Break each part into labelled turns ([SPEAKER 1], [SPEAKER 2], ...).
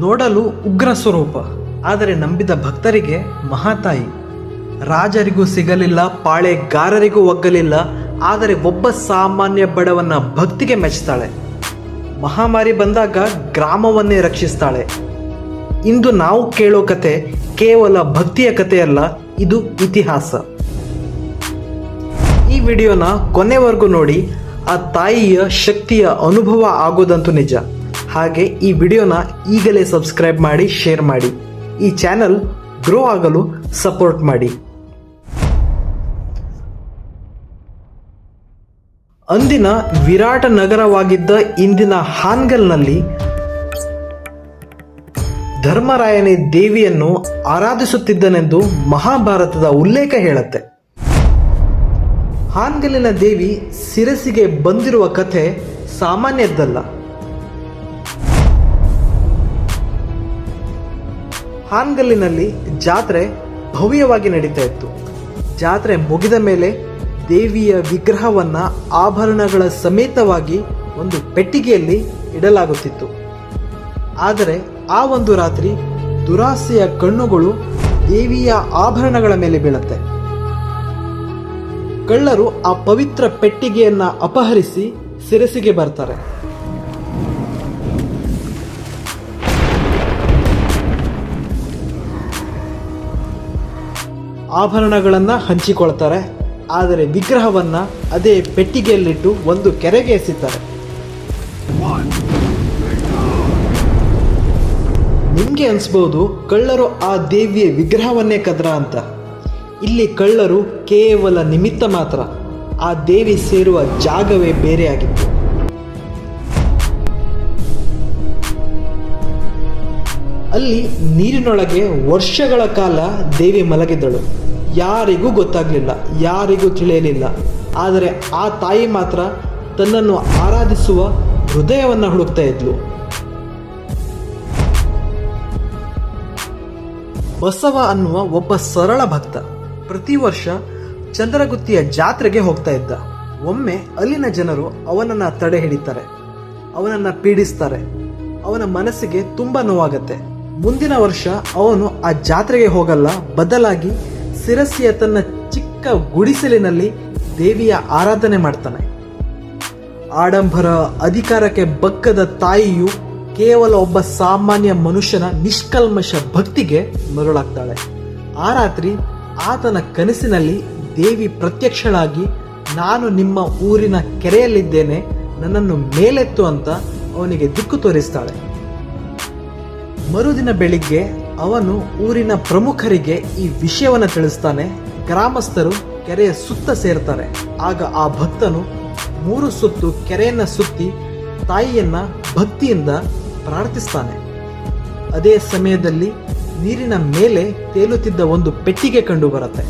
[SPEAKER 1] ನೋಡಲು ಉಗ್ರ ಸ್ವರೂಪ, ಆದರೆ ನಂಬಿದ ಭಕ್ತರಿಗೆ ಮಹಾತಾಯಿ. ರಾಜರಿಗೂ ಸಿಗಲಿಲ್ಲ, ಪಾಳೆಗಾರರಿಗೂ ಒಗ್ಗಲಿಲ್ಲ, ಆದರೆ ಒಬ್ಬ ಸಾಮಾನ್ಯ ಬಡವನ ಭಕ್ತಿಗೆ ಮೆಚ್ಚುತ್ತಾಳೆ. ಮಹಾಮಾರಿ ಬಂದಾಗ ಗ್ರಾಮವನ್ನೇ ರಕ್ಷಿಸ್ತಾಳೆ. ಇಂದು ನಾವು ಕೇಳೋ ಕತೆ ಕೇವಲ ಭಕ್ತಿಯ ಕಥೆಯಲ್ಲ, ಇದು ಇತಿಹಾಸ. ಈ ವಿಡಿಯೋನ ಕೊನೆವರೆಗೂ ನೋಡಿ, ಆ ತಾಯಿಯ ಶಕ್ತಿಯ ಅನುಭವ ಆಗೋದಂತೂ ನಿಜ. ಹಾಗೆ ಈ ವಿಡಿಯೋನ ಈಗಲೇ ಸಬ್ಸ್ಕ್ರೈಬ್ ಮಾಡಿ, ಶೇರ್ ಮಾಡಿ. ಈ ಚಾನಲ್ ಗ್ರೋ ಆಗಲು ಸಪೋರ್ಟ್ ಮಾಡಿ. ಅಂದಿನ ವಿರಾಟ ನಗರವಾಗಿದ್ದ ಇಂದಿನ ಹಾನ್ಗಲ್ನಲ್ಲಿ ಧರ್ಮರಾಯನೇ ದೇವಿಯನ್ನು ಆರಾಧಿಸುತ್ತಿದ್ದನೆಂದು ಮಹಾಭಾರತದ ಉಲ್ಲೇಖ ಹೇಳುತ್ತೆ. ಹಾನ್ಗಲ್ಲಿನ ದೇವಿ ಶಿರಸಿಗೆ ಬಂದಿರುವ ಕಥೆ ಸಾಮಾನ್ಯದ್ದಲ್ಲ. ಹಾನ್ಗಲ್ಲಿನಲ್ಲಿ ಜಾತ್ರೆ ಭವ್ಯವಾಗಿ ನಡೀತಾ ಇತ್ತು. ಜಾತ್ರೆ ಮುಗಿದ ಮೇಲೆ ದೇವಿಯ ವಿಗ್ರಹವನ್ನ ಆಭರಣಗಳ ಸಮೇತವಾಗಿ ಒಂದು ಪೆಟ್ಟಿಗೆಯಲ್ಲಿ ಇಡಲಾಗುತ್ತಿತ್ತು. ಆದರೆ ಆ ಒಂದು ರಾತ್ರಿ ದುರಾಸೆಯ ಕಣ್ಣುಗಳು ದೇವಿಯ ಆಭರಣಗಳ ಮೇಲೆ ಬೀಳುತ್ತೆ. ಕಳ್ಳರು ಆ ಪವಿತ್ರ ಪೆಟ್ಟಿಗೆಯನ್ನ ಅಪಹರಿಸಿ ಶಿರಸಿಗೆ ಬರ್ತಾರೆ. ಆಭರಣಗಳನ್ನ ಹಂಚಿಕೊಳ್ತಾರೆ, ಆದರೆ ವಿಗ್ರಹವನ್ನ ಅದೇ ಪೆಟ್ಟಿಗೆಯಲ್ಲಿಟ್ಟು ಒಂದು ಕೆರೆಗೆ ಎಸೆತಾರೆ. ನಿಮ್ಗೆ ಅನ್ಸ್ಬೋದು ಕಳ್ಳರು ಆ ದೇವಿಯ ವಿಗ್ರಹವನ್ನೇ ಕದ್ರ ಅಂತ. ಇಲ್ಲಿ ಕಳ್ಳರು ಕೇವಲ ನಿಮಿತ್ತ ಮಾತ್ರ. ಆ ದೇವಿ ಸೇರುವ ಜಾಗವೇ ಬೇರೆಯಾಗಿತ್ತು. ಅಲ್ಲಿ ನೀರಿನೊಳಗೆ ವರ್ಷಗಳ ಕಾಲ ದೇವಿ ಮಲಗಿದ್ದಳು. ಯಾರಿಗೂ ಗೊತ್ತಾಗಲಿಲ್ಲ, ಯಾರಿಗೂ ತಿಳಿಯಲಿಲ್ಲ. ಆದರೆ ಆ ತಾಯಿ ಮಾತ್ರ ತನ್ನನ್ನು ಆರಾಧಿಸುವ ಹೃದಯವನ್ನು ಹುಡುಕ್ತಾ ಇದ್ಲು. ಬಸವ ಅನ್ನುವ ಒಬ್ಬ ಸರಳ ಭಕ್ತ ಪ್ರತಿ ವರ್ಷ ಚಂದ್ರಗುತ್ತಿಯ ಜಾತ್ರೆಗೆ ಹೋಗ್ತಾ ಇದ್ದ. ಒಮ್ಮೆ ಅಲ್ಲಿನ ಜನರು ಅವನನ್ನ ತಡೆ ಹಿಡಿತಾರೆ, ಅವನನ್ನ ಪೀಡಿಸ್ತಾರೆ. ಅವನ ಮನಸ್ಸಿಗೆ ತುಂಬಾ ನೋವಾಗತ್ತೆ. ಮುಂದಿನ ವರ್ಷ ಅವನು ಆ ಜಾತ್ರೆಗೆ ಹೋಗಲ್ಲ, ಬದಲಾಗಿ ಶಿರಸಿಯ ತನ್ನ ಚಿಕ್ಕ ಗುಡಿಸಲಿನಲ್ಲಿ ದೇವಿಯ ಆರಾಧನೆ ಮಾಡ್ತಾನೆ. ಆಡಂಬರ ಅಧಿಕಾರಕ್ಕೆ ಬಗ್ಗದ ತಾಯಿಯು ಕೇವಲ ಒಬ್ಬ ಸಾಮಾನ್ಯ ಮನುಷ್ಯನ ನಿಷ್ಕಲ್ಮಶ ಭಕ್ತಿಗೆ ಮರುಳಾಗ್ತಾಳೆ. ಆ ರಾತ್ರಿ ಆತನ ಕನಸಿನಲ್ಲಿ ದೇವಿ ಪ್ರತ್ಯಕ್ಷಳಾಗಿ, ನಾನು ನಿಮ್ಮ ಊರಿನ ಕೆರೆಯಲ್ಲಿದ್ದೇನೆ, ನನ್ನನ್ನು ಮೇಲೆತ್ತು ಅಂತ ಅವನಿಗೆ ದಿಕ್ಕು ತೋರಿಸ್ತಾಳೆ. ಮರುದಿನ ಬೆಳಿಗ್ಗೆ ಅವನು ಊರಿನ ಪ್ರಮುಖರಿಗೆ ಈ ವಿಷಯವನ್ನು ತಿಳಿಸ್ತಾನೆ. ಗ್ರಾಮಸ್ಥರು ಕೆರೆಯ ಸುತ್ತ ಸೇರ್ತಾರೆ. ಆಗ ಆ ಭಕ್ತನು 3 ಸುತ್ತು ಕೆರೆಯನ್ನ ಸುತ್ತಿ ತಾಯಿಯನ್ನ ಭಕ್ತಿಯಿಂದ ಪ್ರಾರ್ಥಿಸ್ತಾನೆ. ಅದೇ ಸಮಯದಲ್ಲಿ ನೀರಿನ ಮೇಲೆ ತೇಲುತ್ತಿದ್ದ ಒಂದು ಪೆಟ್ಟಿಗೆ ಕಂಡು ಬರುತ್ತೆ.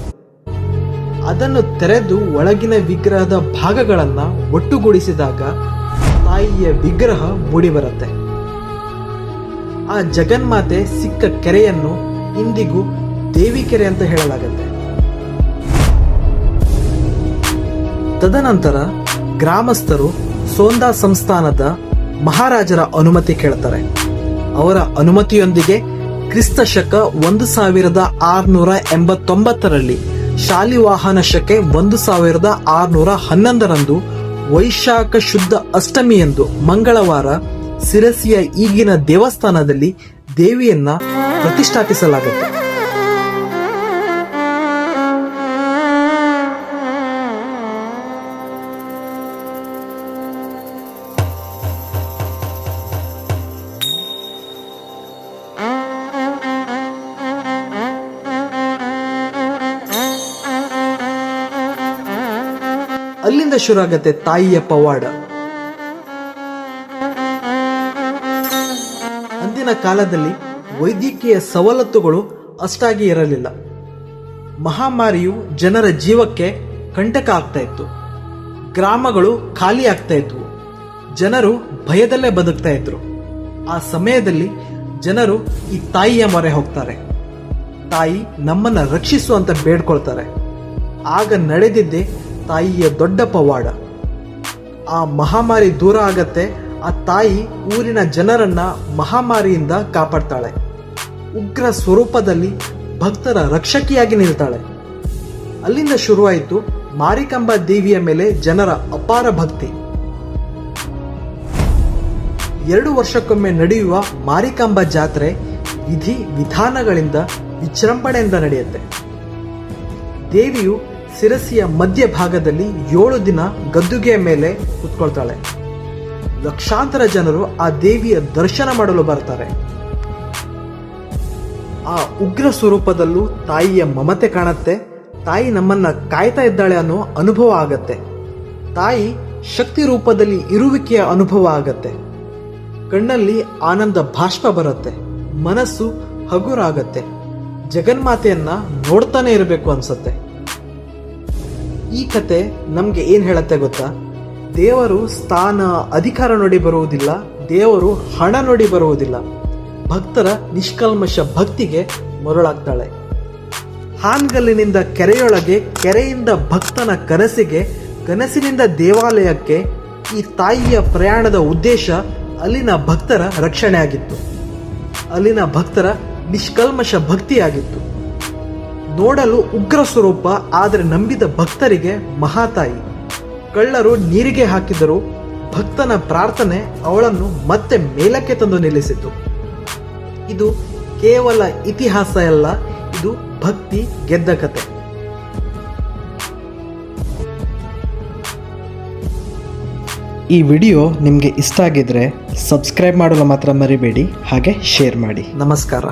[SPEAKER 1] ಅದನ್ನು ತೆರೆದು ಒಳಗಿನ ವಿಗ್ರಹದ ಭಾಗಗಳನ್ನ ಒಟ್ಟುಗೂಡಿಸಿದಾಗ ತಾಯಿಯ ವಿಗ್ರಹ ಮೂಡಿ ಬರುತ್ತೆ. ಆ ಜಗನ್ಮಾತೆ ಸಿಕ್ಕ ಕೆರೆಯನ್ನು ಇಂದಿಗೂ ದೇವಿ ಕೆರೆ ಅಂತ ಹೇಳಲಾಗುತ್ತೆ. ತದನಂತರ ಗ್ರಾಮಸ್ಥರು ಸೋಂದಾ ಸಂಸ್ಥಾನದ ಮಹಾರಾಜರ ಅನುಮತಿ ಕೇಳ್ತಾರೆ. ಅವರ ಅನುಮತಿಯೊಂದಿಗೆ ಕ್ರಿಸ್ತ ಶಕ 1689ರಲ್ಲಿ ಶಾಲಿವಾಹನ ಶಕೆ 1611ರಂದು ವೈಶಾಖ ಶುದ್ಧ ಅಷ್ಟಮಿಯಂದು ಮಂಗಳವಾರ ಶಿರಸಿಯ ಈಗಿನ ದೇವಸ್ಥಾನದಲ್ಲಿ ದೇವಿಯನ್ನ ಪ್ರತಿಷ್ಠಾಪಿಸಲಾಗುತ್ತೆ. ಅಲ್ಲಿಂದ ಶುರು ಆಗತ್ತೆ ತಾಯಿಯ ಪವಾಡ. ಅಂದಿನ ಕಾಲದಲ್ಲಿ ವೈದ್ಯಕೀಯ ಸವಲತ್ತುಗಳು ಅಷ್ಟಾಗಿ ಇರಲಿಲ್ಲ. ಮಹಾಮಾರಿಯು ಜನರ ಜೀವಕ್ಕೆ ಕಂಟಕ ಆಗ್ತಾ ಇತ್ತು. ಗ್ರಾಮಗಳು ಖಾಲಿ ಆಗ್ತಾ ಇದ್ವು. ಜನರು ಭಯದಲ್ಲೇ ಬದುಕ್ತಾ ಇದ್ರು. ಆ ಸಮಯದಲ್ಲಿ ಜನರು ಈ ತಾಯಿಯ ಮೊರೆ ಹೋಗ್ತಾರೆ. ತಾಯಿ ನಮ್ಮನ್ನ ರಕ್ಷಿಸು ಅಂತ ಬೇಡ್ಕೊಳ್ತಾರೆ. ಆಗ ನಡೆದಿದ್ದೆ ತಾಯಿಯ ದೊಡ್ಡ ಪವಾಡ. ಆ ಮಹಾಮಾರಿ ದೂರ ಆಗತ್ತೆ. ಆ ತಾಯಿ ಊರಿನ ಜನರನ್ನ ಮಹಾಮಾರಿಯಿಂದ ಕಾಪಾಡ್ತಾಳೆ. ಉಗ್ರ ಸ್ವರೂಪದಲ್ಲಿ ಭಕ್ತರ ರಕ್ಷಕಿಯಾಗಿ ನಿಲ್ತಾಳೆ. ಅಲ್ಲಿಂದ ಶುರುವಾಯಿತು ಮಾರಿಕಾಂಬ ದೇವಿಯ ಮೇಲೆ ಜನರ ಅಪಾರ ಭಕ್ತಿ. 2 ವರ್ಷಕ್ಕೊಮ್ಮೆ ನಡೆಯುವ ಮಾರಿಕಾಂಬ ಜಾತ್ರೆ ವಿಧಿ ವಿಧಾನಗಳಿಂದ ವಿಜೃಂಭಣೆಯಿಂದ ನಡೆಯುತ್ತೆ. ದೇವಿಯು ಶಿರಸಿಯ ಮಧ್ಯಭಾಗದಲ್ಲಿ 7 ದಿನ ಗದ್ದುಗೆಯ ಮೇಲೆ ಕುತ್ಕೊಳ್ತಾಳೆ. ಲಕ್ಷಾಂತರ ಜನರು ಆ ದೇವಿಯ ದರ್ಶನ ಮಾಡಲು ಬರ್ತಾರೆ. ಆ ಉಗ್ರ ಸ್ವರೂಪದಲ್ಲೂ ತಾಯಿಯ ಮಮತೆ ಕಾಣತ್ತೆ. ತಾಯಿ ನಮ್ಮನ್ನ ಕಾಯ್ತಾ ಇದ್ದಾಳೆ ಅನ್ನೋ ಅನುಭವ ಆಗತ್ತೆ. ತಾಯಿ ಶಕ್ತಿ ರೂಪದಲ್ಲಿ ಇರುವಿಕೆಯ ಅನುಭವ ಆಗತ್ತೆ. ಕಣ್ಣಲ್ಲಿ ಆನಂದ ಬಾಷ್ಪ ಬರುತ್ತೆ. ಮನಸ್ಸು ಹಗುರಾಗತ್ತೆ. ಜಗನ್ಮಾತೆಯನ್ನ ನೋಡ್ತಾನೆ ಇರಬೇಕು ಅನ್ಸತ್ತೆ. ಈ ಕತೆ ನಮ್ಗೆ ಏನ್ ಹೇಳತ್ತೆ ಗೊತ್ತಾ? ದೇವರು ಸ್ಥಾನ ಅಧಿಕಾರ ನೋಡಿ ಬರುವುದಿಲ್ಲ, ದೇವರು ಹಣ ನೋಡಿ ಬರುವುದಿಲ್ಲ. ಭಕ್ತರ ನಿಷ್ಕಲ್ಮಶ ಭಕ್ತಿಗೆ ಮರುಳಾಗ್ತಾಳೆ. ಹಾನ್ಗಲ್ಲಿನಿಂದ ಕೆರೆಯೊಳಗೆ, ಕೆರೆಯಿಂದ ಭಕ್ತನ ಕನಸಿಗೆ, ಕನಸಿನಿಂದ ದೇವಾಲಯಕ್ಕೆ. ಈ ತಾಯಿಯ ಪ್ರಯಾಣದ ಉದ್ದೇಶ ಅಲ್ಲಿನ ಭಕ್ತರ ರಕ್ಷಣೆ ಆಗಿತ್ತು. ಅಲ್ಲಿನ ಭಕ್ತರ ನಿಷ್ಕಲ್ಮಶ ಭಕ್ತಿಯಾಗಿತ್ತು. ನೋಡಲು ಉಗ್ರ ಸ್ವರೂಪ, ಆದರೆ ನಂಬಿದ ಭಕ್ತರಿಗೆ ಮಹಾತಾಯಿ. ಕಳ್ಳರು ನೀರಿಗೆ ಹಾಕಿದರು, ಭಕ್ತನ ಪ್ರಾರ್ಥನೆ ಅವಳನ್ನು ಮತ್ತೆ ಮೇಲಕ್ಕೆ ತಂದು ನಿಲ್ಲಿಸಿತು. ಇದು ಕೇವಲ ಇತಿಹಾಸ ಅಲ್ಲ, ಇದು ಭಕ್ತಿ ಗೆದ್ದ ಕತೆ. ಈ ವಿಡಿಯೋ ನಿಮಗೆ ಇಷ್ಟ ಆಗಿದ್ರೆ ಸಬ್ಸ್ಕ್ರೈಬ್ ಮಾಡಲು ಮಾತ್ರ ಮರಿಬೇಡಿ, ಹಾಗೆ ಶೇರ್ ಮಾಡಿ. ನಮಸ್ಕಾರ.